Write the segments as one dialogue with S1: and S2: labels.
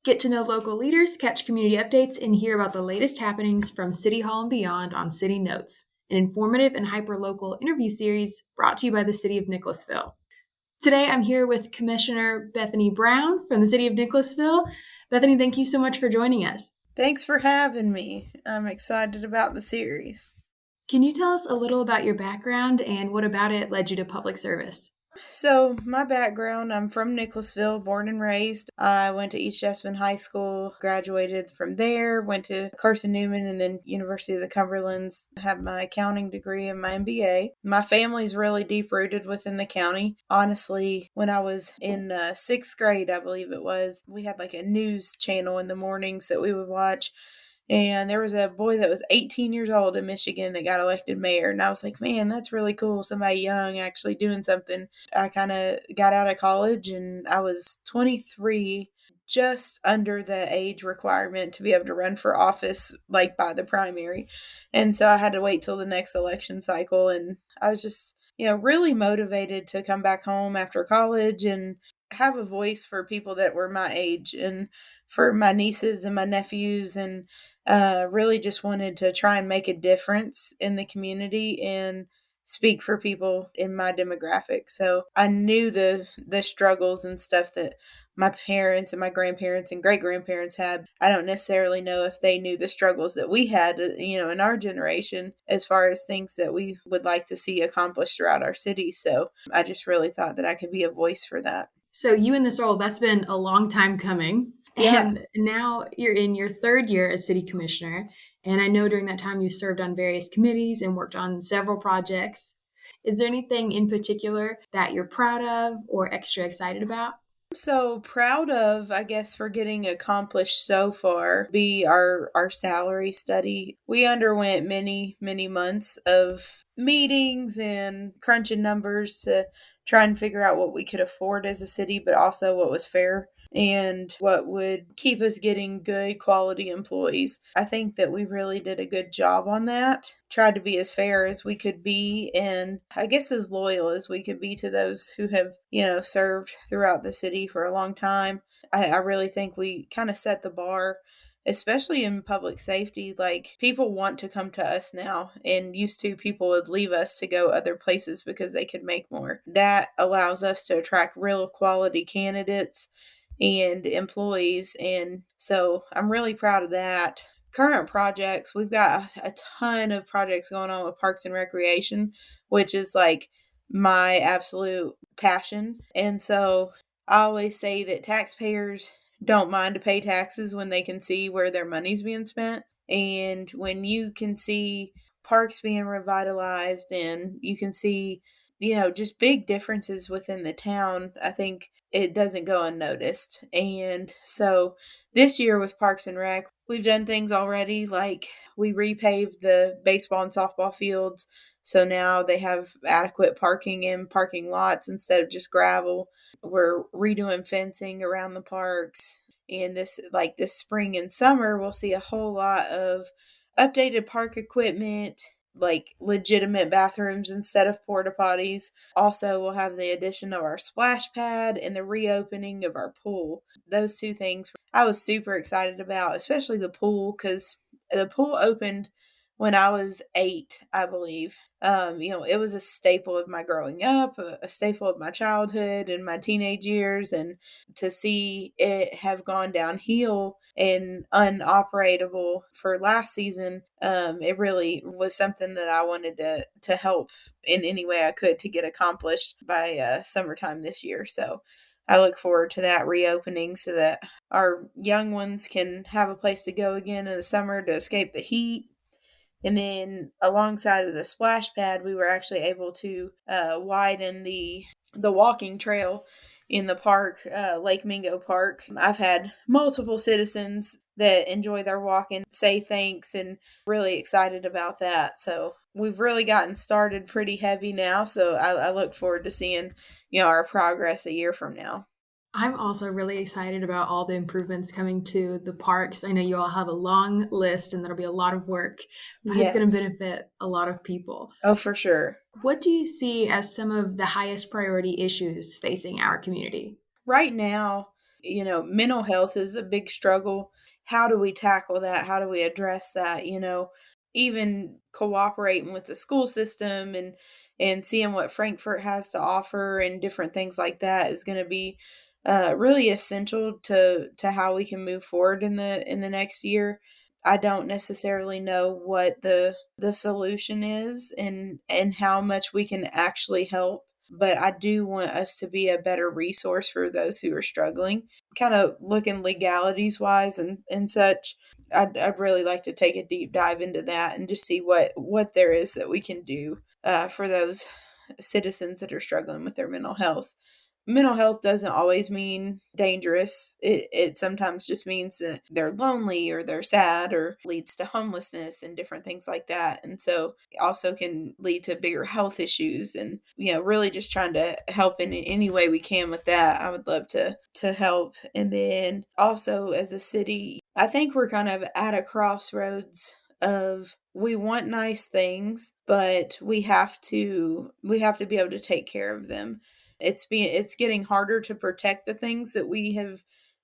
S1: Get to know local leaders, catch community updates, and hear about the latest happenings from City Hall and beyond on City Notes, an informative and hyper-local interview series brought to you by the City of Nicholasville. Today, I'm here with Commissioner Bethany Brown from the City of Nicholasville. Bethany, thank you so much for joining us.
S2: Thanks for having me. I'm excited about the series.
S1: Can you tell us a little about your background and what about it led you to public service?
S2: So, my background, I'm from Nicholasville, born and raised. I went to East Jessamine High School, graduated from there, went to Carson Newman and then University of the Cumberlands, have my accounting degree and my MBA. My family's really deep rooted within the county. Honestly, when I was in sixth grade, I believe it was, we had like a news channel in the mornings that we would watch. And there was a boy that was 18 years old in Michigan that got elected mayor. And I was like, man, that's really cool. Somebody young actually doing something. I kind of got out of college and I was 23, just under the age requirement to be able to run for office, like by the primary. And so I had to wait till the next election cycle. And I was just, really motivated to come back home after college and have a voice for people that were my age and for my nieces and my nephews, and really just wanted to try and make a difference in the community and speak for people in my demographic. So I knew the struggles and stuff that my parents and my grandparents and great grandparents had. I don't necessarily know if they knew the struggles that we had, in our generation as far as things that we would like to see accomplished throughout our city. So I just really thought that I could be a voice for that.
S1: So you in this role, that's been a long time coming.
S2: Yeah.
S1: And now you're in your third year as city commissioner. And I know during that time you served on various committees and worked on several projects. Is there anything in particular that you're proud of or extra excited about?
S2: So proud of, I guess, for getting accomplished so far, be our salary study. We underwent many months of meetings and crunching numbers to try and figure out what we could afford as a city, but also what was fair and what would keep us getting good quality employees. I think that we really did a good job on that. Tried to be as fair as we could be and I guess as loyal as we could be to those who have, served throughout the city for a long time. I really think we kind of set the bar, especially in public safety. Like, people want to come to us now, and used to people would leave us to go other places because they could make more. That allows us to attract real quality candidates and employees. And so I'm really proud of that. Current projects, we've got a ton of projects going on with Parks and Recreation, which is like my absolute passion. And so I always say that taxpayers don't mind to pay taxes when they can see where their money's being spent. And when you can see parks being revitalized and you can see, just big differences within the town, I think it doesn't go unnoticed. And so this year with Parks and Rec, we've done things already, like we repaved the baseball and softball fields. So now they have adequate parking in parking lots instead of just gravel. We're redoing fencing around the parks. And this spring and summer, we'll see a whole lot of updated park equipment, like legitimate bathrooms instead of porta potties. Also, we'll have the addition of our splash pad and the reopening of our pool. Those two things I was super excited about, especially the pool, because the pool opened when I was 8, I believe. It was a staple of my growing up, a staple of my childhood and my teenage years, and to see it have gone downhill and unoperatable for last season, it really was something that I wanted to help in any way I could to get accomplished by summertime this year. So I look forward to that reopening so that our young ones can have a place to go again in the summer to escape the heat. And then alongside of the splash pad, we were actually able to widen the walking trail in the park, Lake Mingo Park. I've had multiple citizens that enjoy their walking say thanks, and really excited about that. So we've really gotten started pretty heavy now. So I look forward to seeing, our progress a year from now.
S1: I'm also really excited about all the improvements coming to the parks. I know you all have a long list and that'll be a lot of work, but it's going to
S2: Yes.
S1: benefit a lot of people.
S2: Oh, for sure.
S1: What do you see as some of the highest priority issues facing our community?
S2: Right now, mental health is a big struggle. How do we tackle that? How do we address that? Even cooperating with the school system and seeing what Frankfurt has to offer and different things like that is going to be really essential to how we can move forward in the next year. I don't necessarily know what the solution is and how much we can actually help, but I do want us to be a better resource for those who are struggling. Kind of looking legalities wise and such. I'd really like to take a deep dive into that and just see what there is that we can do for those citizens that are struggling with their mental health. Mental health doesn't always mean dangerous. It sometimes just means that they're lonely or they're sad or leads to homelessness and different things like that. And so it also can lead to bigger health issues and, really just trying to help in any way we can with that. I would love to help. And then also as a city, I think we're kind of at a crossroads of we want nice things, but we have to be able to take care of them. It's getting harder to protect the things that we have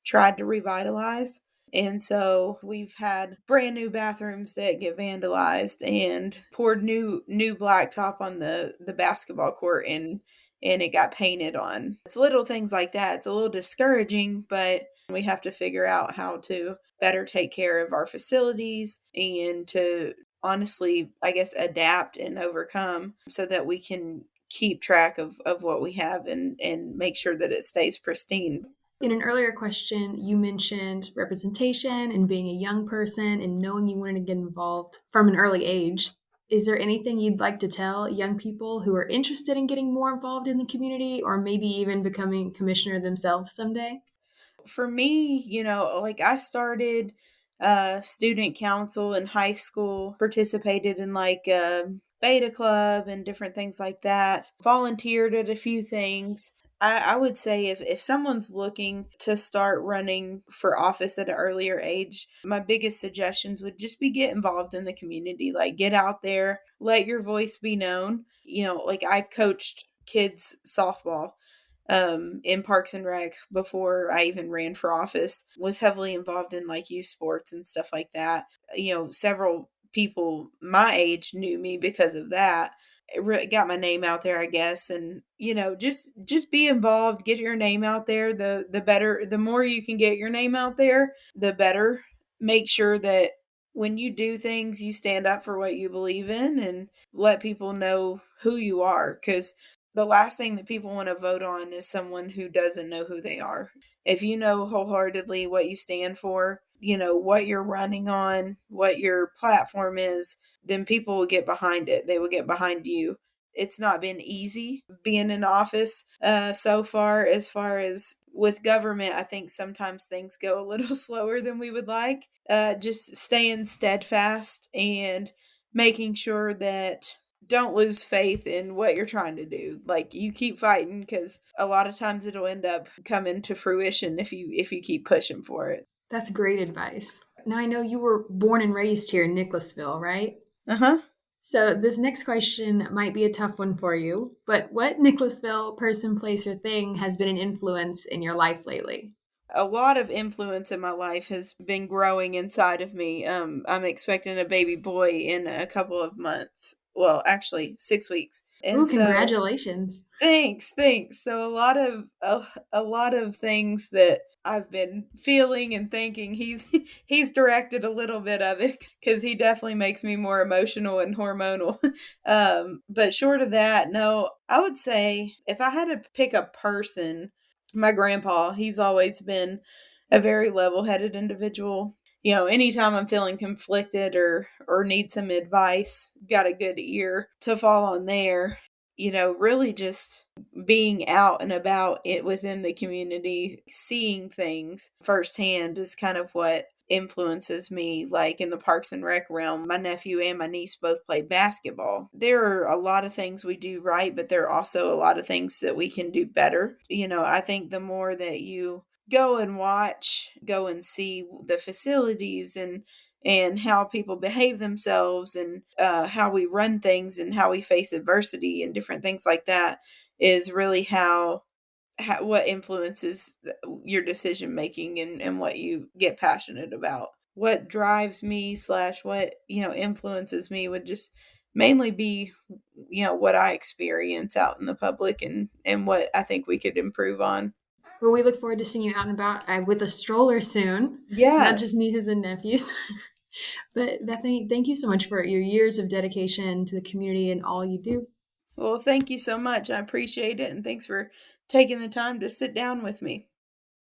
S2: tried to revitalize. And so we've had brand new bathrooms that get vandalized and poured new blacktop on the basketball court and it got painted on. It's little things like that. It's a little discouraging, but we have to figure out how to better take care of our facilities and to honestly, I guess, adapt and overcome so that we can keep track of what we have and make sure that it stays pristine.
S1: In an earlier question, you mentioned representation and being a young person and knowing you wanted to get involved from an early age. Is there anything you'd like to tell young people who are interested in getting more involved in the community or maybe even becoming commissioner themselves someday?
S2: For me, like I started student council in high school, participated in like beta club and different things like that, volunteered at a few things. I would say if someone's looking to start running for office at an earlier age, my biggest suggestions would just be get involved in the community. Like get out there, let your voice be known. Like I coached kids softball in Parks and Rec before I even ran for office, was heavily involved in like youth sports and stuff like that. Several people my age knew me because of that. It got my name out there, I guess, and just be involved, get your name out there. The better, the more you can get your name out there, the better. Make sure that when you do things, you stand up for what you believe in and let people know who you are, because the last thing that people want to vote on is someone who doesn't know who they are. If you know wholeheartedly what you stand for, what you're running on, what your platform is, then people will get behind it. They will get behind you. It's not been easy being in office so far as with government. I think sometimes things go a little slower than we would like. Just staying steadfast and making sure that don't lose faith in what you're trying to do. Like you keep fighting because a lot of times it'll end up coming to fruition if you keep pushing for it.
S1: That's great advice. Now, I know you were born and raised here in Nicholasville, right?
S2: Uh-huh.
S1: So, this next question might be a tough one for you, but what Nicholasville person, place, or thing has been an influence in your life lately?
S2: A lot of influence in my life has been growing inside of me. I'm expecting a baby boy in a couple of months. Well, actually, 6 weeks. And
S1: Ooh,
S2: so
S1: congratulations.
S2: thanks. So a lot of things that I've been feeling and thinking, he's directed a little bit of it because he definitely makes me more emotional and hormonal. But short of that, no, I would say if I had to pick a person, my grandpa, he's always been a very level-headed individual. Anytime I'm feeling conflicted or need some advice, got a good ear to fall on there. Really just being out and about it within the community, seeing things firsthand is kind of what influences me. Like in the Parks and Rec realm, my nephew and my niece both play basketball. There are a lot of things we do right, but there are also a lot of things that we can do better. I think the more that you go and watch, go and see the facilities and how people behave themselves and how we run things and how we face adversity and different things like that is really what influences your decision making and what you get passionate about. What drives me slash what, influences me would just mainly be, what I experience out in the public and what I think we could improve on.
S1: Well, we look forward to seeing you out and about with a stroller soon, not just
S2: Yes.
S1: nieces and nephews. But Bethany, thank you so much for your years of dedication to the community and all you do.
S2: Well, thank you so much. I appreciate it. And thanks for taking the time to sit down with me.